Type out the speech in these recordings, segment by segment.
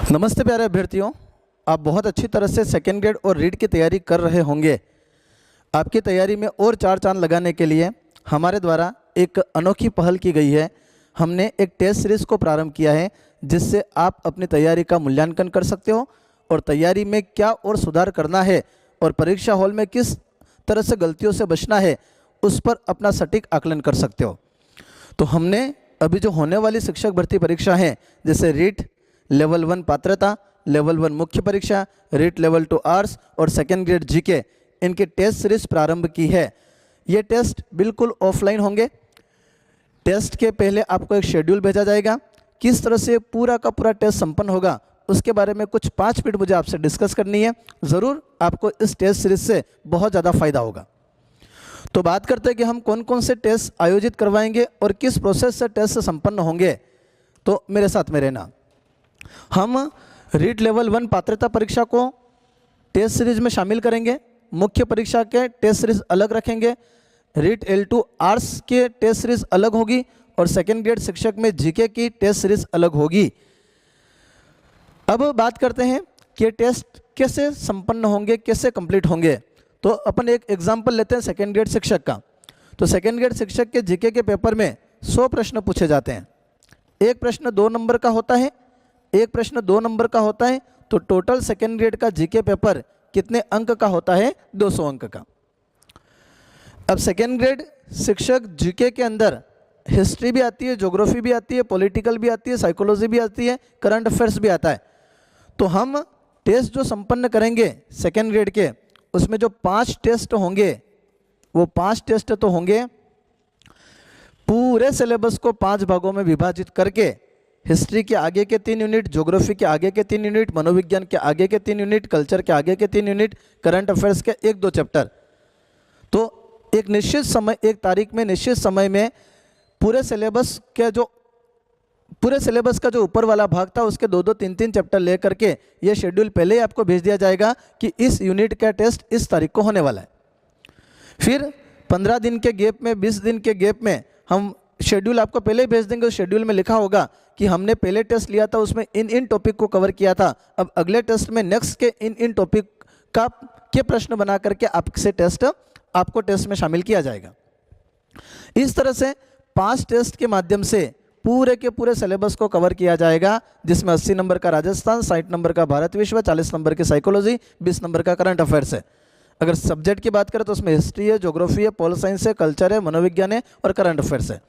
नमस्ते प्यारे अभ्यर्थियों, आप बहुत अच्छी तरह से सेकेंड ग्रेड और रीट की तैयारी कर रहे होंगे। आपकी तैयारी में और चार चांद लगाने के लिए हमारे द्वारा एक अनोखी पहल की गई है। हमने एक टेस्ट सीरीज़ को प्रारंभ किया है जिससे आप अपनी तैयारी का मूल्यांकन कर सकते हो और तैयारी में क्या और सुधार करना है और परीक्षा हॉल में किस तरह से गलतियों से बचना है उस पर अपना सटीक आकलन कर सकते हो। तो हमने अभी जो होने वाली शिक्षक भर्ती परीक्षा है, जैसे रीट लेवल 1 पात्रता, लेवल 1 मुख्य परीक्षा, रीट लेवल 2 आर्ट्स और सेकेंड ग्रेड जीके, इनकी टेस्ट सीरीज प्रारंभ की है। ये टेस्ट बिल्कुल ऑफलाइन होंगे। टेस्ट के पहले आपको एक शेड्यूल भेजा जाएगा। किस तरह से पूरा का पूरा टेस्ट संपन्न होगा उसके बारे में कुछ 5 मिनट मुझे आपसे डिस्कस करनी है। ज़रूर आपको इस टेस्ट सीरीज से बहुत ज़्यादा फायदा होगा। तो बात करते हैं कि हम कौन कौन से टेस्ट आयोजित करवाएंगे और किस प्रोसेस से टेस्ट संपन्न होंगे। तो मेरे साथ में रहना। हम रीट लेवल 1 पात्रता परीक्षा को टेस्ट सीरीज में शामिल करेंगे। मुख्य परीक्षा के टेस्ट सीरीज अलग रखेंगे। रीट L2 आर्ट्स के टेस्ट सीरीज अलग होगी और सेकेंड ग्रेड शिक्षक में जीके की टेस्ट सीरीज अलग होगी। अब बात करते हैं कि ये टेस्ट कैसे संपन्न होंगे, कैसे कंप्लीट होंगे। तो अपन एक एग्जाम्पल लेते हैं सेकेंड ग्रेड शिक्षक का। तो सेकेंड ग्रेड शिक्षक के जीके के पेपर में 100 प्रश्न पूछे जाते हैं। एक प्रश्न 2 नंबर का होता है, एक प्रश्न 2 नंबर का होता है। तो टोटल सेकेंड ग्रेड का जीके पेपर कितने अंक का होता है? 200 अंक का। अब सेकेंड ग्रेड शिक्षक जीके के अंदर हिस्ट्री भी आती है, ज्योग्राफी भी आती है, पॉलिटिकल भी आती है, साइकोलॉजी भी आती है, करंट अफेयर्स भी आता है। तो हम टेस्ट जो संपन्न करेंगे सेकेंड ग्रेड के, उसमें जो 5 टेस्ट होंगे वो 5 टेस्ट तो होंगे पूरे सिलेबस को 5 भागों में विभाजित करके। हिस्ट्री के आगे के 3 यूनिट, ज्योग्राफी के आगे के 3 यूनिट, मनोविज्ञान के आगे के 3 यूनिट, कल्चर के आगे के 3 यूनिट, करंट अफेयर्स के 1-2 चैप्टर। तो एक निश्चित समय, एक तारीख में, निश्चित समय में पूरे सिलेबस का जो ऊपर वाला भाग था उसके 2-2, 3-3 चैप्टर ले करके ये शेड्यूल पहले ही आपको भेज दिया जाएगा कि इस यूनिट का टेस्ट इस तारीख को होने वाला है। फिर 15 दिन के गैप में, 20 दिन के गैप में हम शेड्यूल आपको पहले ही भेज देंगे। उस शेड्यूल में लिखा होगा कि हमने पहले टेस्ट लिया था उसमें इन टॉपिक को कवर किया था, अब अगले टेस्ट में नेक्स्ट के इन टॉपिक के प्रश्न बना करके आपको टेस्ट में शामिल किया जाएगा। इस तरह से 5 टेस्ट के माध्यम से पूरे के पूरे सिलेबस को कवर किया जाएगा, जिसमें 80 नंबर का राजस्थान, 60 नंबर का भारत विश्व, 40 नंबर की साइकोलॉजी, 20 नंबर का करंट अफेयर्स है। अगर सब्जेक्ट की बात करें तो उसमें हिस्ट्री है, ज्योग्राफी है, पॉल साइंस है, कल्चर है, मनोविज्ञान है और करंट अफेयर्स है।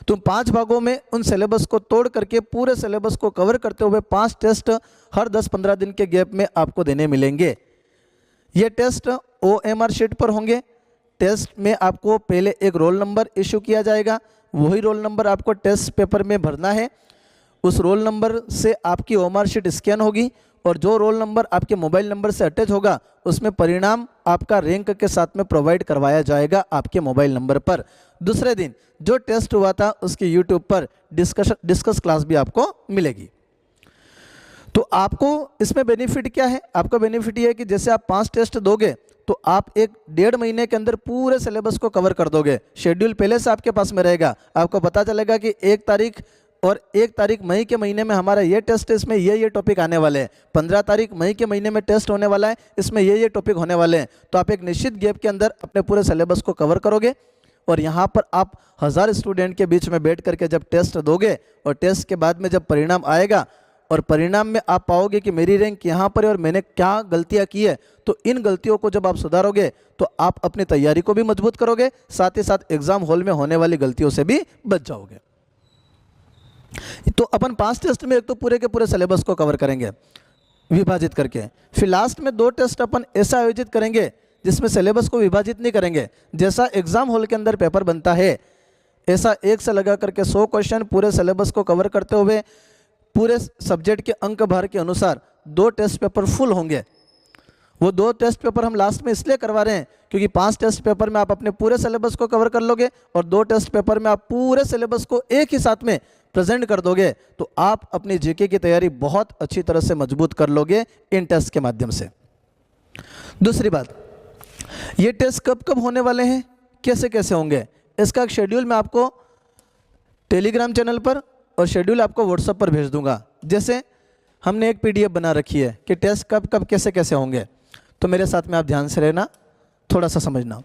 तो 5 भागों में उन सिलेबस को तोड़ करके पूरे सिलेबस को कवर करते हुए 5 टेस्ट हर 10-15 दिन के गैप में आपको देने मिलेंगे। ये टेस्ट OMR शीट पर होंगे। टेस्ट में आपको पहले एक रोल नंबर इशू किया जाएगा, वही रोल नंबर आपको टेस्ट पेपर में भरना है। उस रोल नंबर से आपकी OMR शीट स्कैन होगी और जो रोल नंबर आपके मोबाइल नंबर से अटैच होगा उसमें परिणाम आपका रैंक के साथ में प्रोवाइड करवाया जाएगा आपके मोबाइल नंबर पर। दूसरे दिन जो टेस्ट हुआ था उसकी यूट्यूब पर डिस्कस क्लास भी आपको मिलेगी। तो आपको इसमें बेनिफिट क्या है? आपका बेनिफिट ये है कि जैसे आप 5 टेस्ट दोगे तो आप 1-1.5 महीने के अंदर पूरे सिलेबस को कवर कर दोगे। शेड्यूल पहले से आपके पास में रहेगा। आपको पता चलेगा कि 1 तारीख मई के महीने में हमारा ये टेस्ट है, इसमें ये टॉपिक आने वाले हैं। 15 तारीख मई के महीने में टेस्ट होने वाला है, इसमें ये टॉपिक होने वाले हैं। तो आप एक निश्चित गैप के अंदर अपने पूरे सिलेबस को कवर करोगे और यहाँ पर आप 1000 स्टूडेंट के बीच में बैठ करके जब टेस्ट दोगे और टेस्ट के बाद में जब परिणाम आएगा और परिणाम में आप पाओगे कि मेरी रैंक यहाँ पर है और मैंने क्या गलतियाँ की है, तो इन गलतियों को जब आप सुधारोगे तो आप अपनी तैयारी को भी मजबूत करोगे, साथ ही साथ एग्जाम हॉल में होने वाली गलतियों से भी बच जाओगे। तो अपन 5 टेस्ट में एक तो पूरे के पूरे सिलेबस को कवर करेंगे विभाजित करके। फिर लास्ट में 2 टेस्ट अपन ऐसा आयोजित करेंगे जिसमें सिलेबस को विभाजित नहीं करेंगे। जैसा एग्जाम हॉल के अंदर पेपर बनता है ऐसा 1 से लगा करके 100 क्वेश्चन पूरे सिलेबस को कवर करते हुए पूरे सब्जेक्ट के अंक भार के अनुसार 2 टेस्ट पेपर फुल होंगे। वो 2 टेस्ट पेपर हम लास्ट में इसलिए करवा रहे हैं क्योंकि 5 टेस्ट पेपर में आप अपने पूरे सिलेबस को कवर कर लोगे और 2 टेस्ट पेपर में आप पूरे सिलेबस को एक ही साथ में प्रेजेंट कर दोगे, तो आप अपनी जीके की तैयारी बहुत अच्छी तरह से मजबूत कर लोगे इन टेस्ट के माध्यम से। दूसरी बात, ये टेस्ट कब कब होने वाले हैं, कैसे कैसे होंगे, इसका एक शेड्यूल मैं आपको टेलीग्राम चैनल पर और शेड्यूल आपको व्हाट्सएप पर भेज दूंगा। जैसे हमने एक PDF बना रखी है कि टेस्ट कब कब कैसे कैसे होंगे। तो मेरे साथ में आप ध्यान से रहना, थोड़ा सा समझना।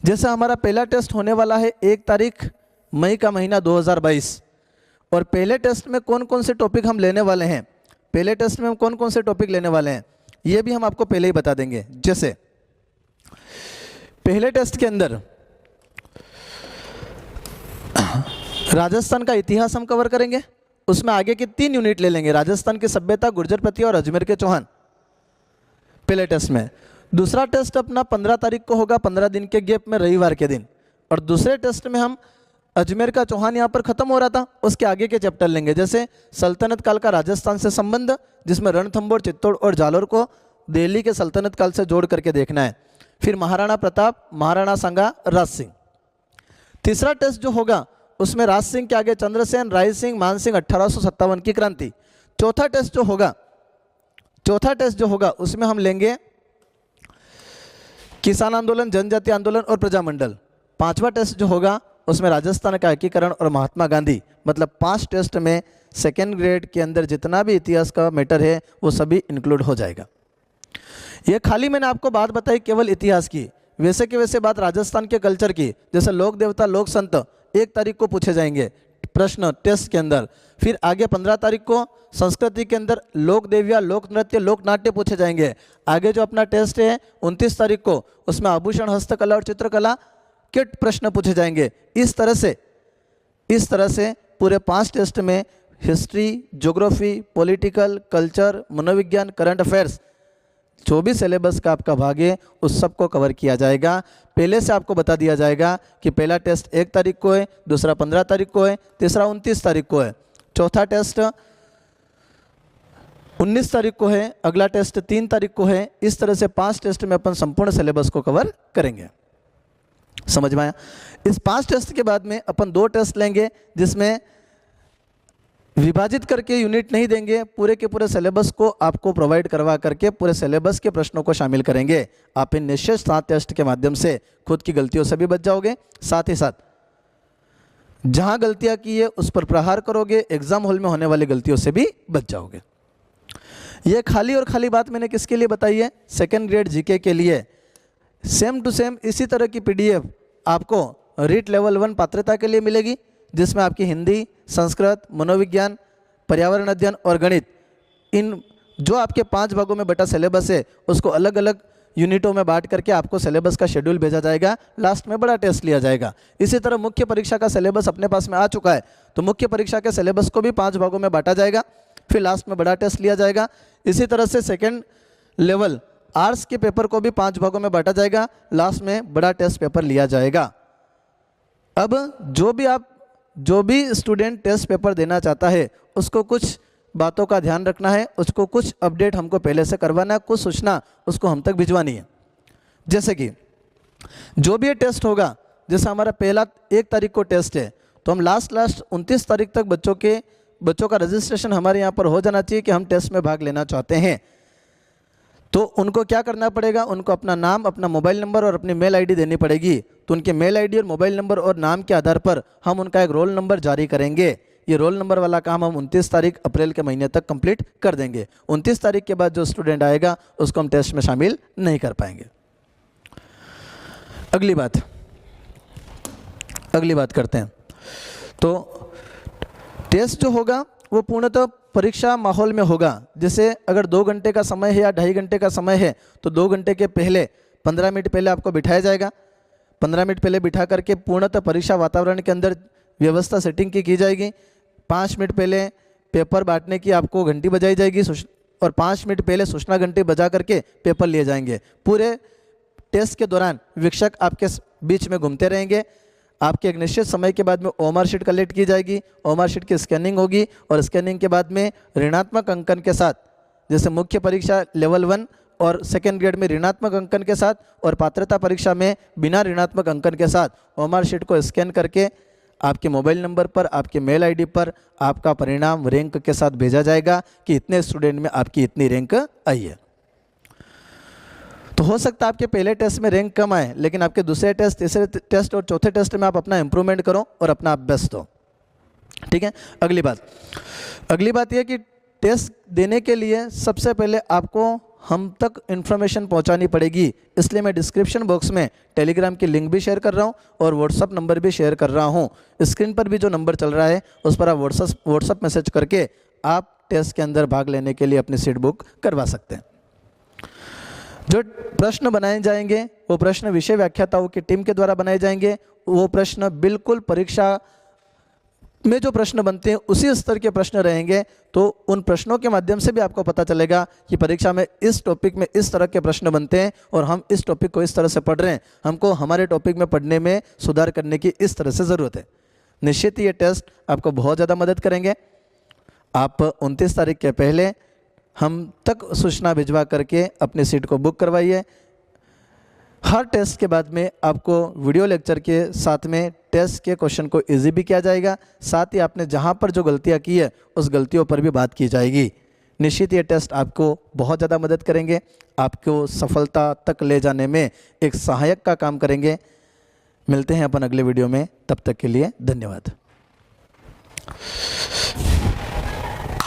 जैसे हमारा पहला टेस्ट होने वाला है 1 तारीख मई का महीना 2022, और पहले टेस्ट में कौन कौन से टॉपिक हम लेने वाले हैं, पहले टेस्ट में हम कौन कौन से टॉपिक लेने वाले हैं ये भी हम आपको पहले ही बता देंगे। जैसे पहले टेस्ट के अंदर राजस्थान का इतिहास हम कवर करेंगे, उसमें आगे की 3 यूनिट ले लेंगे, राजस्थान की सभ्यता, गुर्जर प्रथा और अजमेर के चौहान, पहले टेस्ट में। दूसरा टेस्ट अपना 15 तारीख को होगा, 15 दिन के गैप में रविवार के दिन। और दूसरे टेस्ट में हम अजमेर का चौहान यहाँ पर खत्म हो रहा था, उसके आगे के चैप्टर लेंगे, जैसे सल्तनत काल का राजस्थान से संबंध, जिसमें रणथंभौर, चित्तौड़ और जालोर को दिल्ली के सल्तनत काल से जोड़ करके देखना है। फिर महाराणा प्रताप, महाराणा सांगा, राज सिंह। तीसरा टेस्ट जो होगा उसमें राज सिंह के आगे चंद्रसेन, राय सिंह, मान सिंह, 1857 की क्रांति। चौथा टेस्ट जो होगा उसमें हम लेंगे किसान आंदोलन, जनजाति आंदोलन और प्रजामंडल। पांचवा टेस्ट जो होगा उसमें राजस्थान का एकीकरण और महात्मा गांधी। मतलब 5 टेस्ट में सेकेंड ग्रेड के अंदर जितना भी इतिहास का मैटर है वो सभी इंक्लूड हो जाएगा। ये खाली मैंने आपको बात बताई केवल इतिहास की, वैसे के वैसे बात राजस्थान के कल्चर की, जैसे लोक देवता, लोक संत 1 तारीख को पूछे जाएंगे प्रश्न टेस्ट के अंदर। फिर आगे 15 तारीख को संस्कृति के अंदर लोक देविया, लोक नृत्य, लोक नाट्य पूछे जाएंगे। आगे जो अपना टेस्ट है 29 तारीख को, उसमें आभूषण, हस्तकला और चित्रकला के प्रश्न पूछे जाएंगे। इस तरह से पूरे 5 टेस्ट में हिस्ट्री, ज्योग्राफी, पॉलिटिकल, कल्चर, मनोविज्ञान, करंट अफेयर्स, जो भी सिलेबस का आपका भाग है उस सब को कवर किया जाएगा। पहले से आपको बता दिया जाएगा कि पहला टेस्ट 1 तारीख को है, दूसरा 15 तारीख को है, तीसरा 29 तारीख को है, चौथा टेस्ट 19 तारीख को है, अगला टेस्ट 3 तारीख को है। इस तरह से 5 टेस्ट में अपन संपूर्ण सिलेबस को कवर करेंगे। समझ में आया? इस 5 टेस्ट के बाद में अपन 2 टेस्ट लेंगे, जिसमें विभाजित करके यूनिट नहीं देंगे, पूरे के पूरे सिलेबस को आपको प्रोवाइड करवा करके पूरे सिलेबस के प्रश्नों को शामिल करेंगे। आप इन निश्चित 7 टेस्ट के माध्यम से खुद की गलतियों से भी बच जाओगे, साथ ही साथ जहां गलतियां की है उस पर प्रहार करोगे, एग्जाम हॉल में होने वाली गलतियों से भी बच जाओगे। ये खाली और खाली बात मैंने किसके लिए बताई है? सेकेंड ग्रेड जीके के लिए। सेम टू सेम इसी तरह की PDF आपको रीट लेवल 1 पात्रता के लिए मिलेगी, जिसमें आपकी हिंदी, संस्कृत, मनोविज्ञान, पर्यावरण अध्ययन और गणित, इन जो आपके 5 भागों में बटा सिलेबस है उसको अलग अलग यूनिटों में बांट करके आपको सिलेबस का शेड्यूल भेजा जाएगा। लास्ट में बड़ा टेस्ट लिया जाएगा। इसी तरह मुख्य परीक्षा का सिलेबस अपने पास में आ चुका है, तो मुख्य परीक्षा के सिलेबस को भी 5 भागों में बांटा जाएगा, फिर लास्ट में बड़ा टेस्ट लिया जाएगा। इसी तरह से सेकेंड लेवल आर्ट्स के पेपर को भी 5 भागों में बांटा जाएगा, लास्ट में बड़ा टेस्ट पेपर लिया जाएगा। अब जो भी स्टूडेंट टेस्ट पेपर देना चाहता है उसको कुछ बातों का ध्यान रखना है, उसको कुछ अपडेट हमको पहले से करवाना है, कुछ सूचना उसको हम तक भिजवानी है। जैसे कि जो भी ये टेस्ट होगा, जैसे हमारा पहला 1 तारीख को टेस्ट है, तो हम लास्ट 29 तारीख तक बच्चों का रजिस्ट्रेशन हमारे यहाँ पर हो जाना चाहिए कि हम टेस्ट में भाग लेना चाहते हैं। तो उनको क्या करना पड़ेगा? उनको अपना नाम, अपना मोबाइल नंबर और अपनी मेल आईडी देनी पड़ेगी। तो उनके मेल आईडी और मोबाइल नंबर और नाम के आधार पर हम उनका एक रोल नंबर जारी करेंगे। ये रोल नंबर वाला काम हम 29 तारीख अप्रैल के महीने तक कंप्लीट कर देंगे। 29 तारीख के बाद जो स्टूडेंट आएगा उसको हम टेस्ट में शामिल नहीं कर पाएंगे। अगली बात करते हैं। तो टेस्ट जो होगा वो पूर्णतः परीक्षा माहौल में होगा। जैसे अगर 2 घंटे का समय है या 2.5 घंटे का समय है, तो 2 घंटे के पहले 15 मिनट पहले आपको बिठाया जाएगा। 15 मिनट पहले बिठा करके पूर्णतः परीक्षा वातावरण के अंदर व्यवस्था सेटिंग की जाएगी। 5 मिनट पहले पेपर बांटने की आपको घंटी बजाई जाएगी और 5 मिनट पहले सूचना घंटी बजा करके पेपर लिए जाएंगे। पूरे टेस्ट के दौरान शिक्षक आपके बीच में घूमते रहेंगे। आपके एक निश्चित समय के बाद में ओएमआर शीट कलेक्ट की जाएगी, ओएमआर शीट की स्कैनिंग होगी और स्कैनिंग के बाद में ऋणात्मक अंकन के साथ, जैसे मुख्य परीक्षा लेवल 1 और सेकेंड ग्रेड में ऋणात्मक अंकन के साथ और पात्रता परीक्षा में बिना ऋणात्मक अंकन के साथ ओएमआर शीट को स्कैन करके आपके मोबाइल नंबर पर, आपके मेल आईडी पर आपका परिणाम रैंक के साथ भेजा जाएगा कि इतने स्टूडेंट में आपकी इतनी रैंक आई है। तो हो सकता है आपके पहले टेस्ट में रैंक कम आए, लेकिन आपके दूसरे टेस्ट, तीसरे टेस्ट और चौथे टेस्ट में आप अपना इंप्रूवमेंट करो और अपना बेस्ट दो। ठीक है। अगली बात यह कि टेस्ट देने के लिए सबसे पहले आपको हम तक इन्फॉर्मेशन पहुंचानी पड़ेगी, इसलिए मैं डिस्क्रिप्शन बॉक्स में टेलीग्राम की लिंक भी शेयर कर रहा हूं और व्हाट्सअप नंबर भी शेयर कर रहा हूं। स्क्रीन पर भी जो नंबर चल रहा है उस पर आप व्हाट्सअप मैसेज करके आप टेस्ट के अंदर भाग लेने के लिए अपनी सीट बुक करवा सकते हैं। जो प्रश्न बनाए जाएंगे वो प्रश्न विषय व्याख्याताओं की टीम के द्वारा बनाए जाएंगे। वो प्रश्न बिल्कुल परीक्षा में जो प्रश्न बनते हैं उसी स्तर के प्रश्न रहेंगे, तो उन प्रश्नों के माध्यम से भी आपको पता चलेगा कि परीक्षा में इस टॉपिक में इस तरह के प्रश्न बनते हैं और हम इस टॉपिक को इस तरह से पढ़ रहे हैं, हमको हमारे टॉपिक में पढ़ने में सुधार करने की इस तरह से ज़रूरत है। निश्चित ये टेस्ट आपको बहुत ज़्यादा मदद करेंगे। आप 29 तारीख के पहले हम तक सूचना भिजवा करके अपनी सीट को बुक करवाइए। हर टेस्ट के बाद में आपको वीडियो लेक्चर के साथ में टेस्ट के क्वेश्चन को इजी भी किया जाएगा, साथ ही आपने जहां पर जो गलतियां की है उस गलतियों पर भी बात की जाएगी। निश्चित ये टेस्ट आपको बहुत ज़्यादा मदद करेंगे, आपको सफलता तक ले जाने में एक सहायक का काम करेंगे। मिलते हैं अपन अगले वीडियो में, तब तक के लिए धन्यवाद।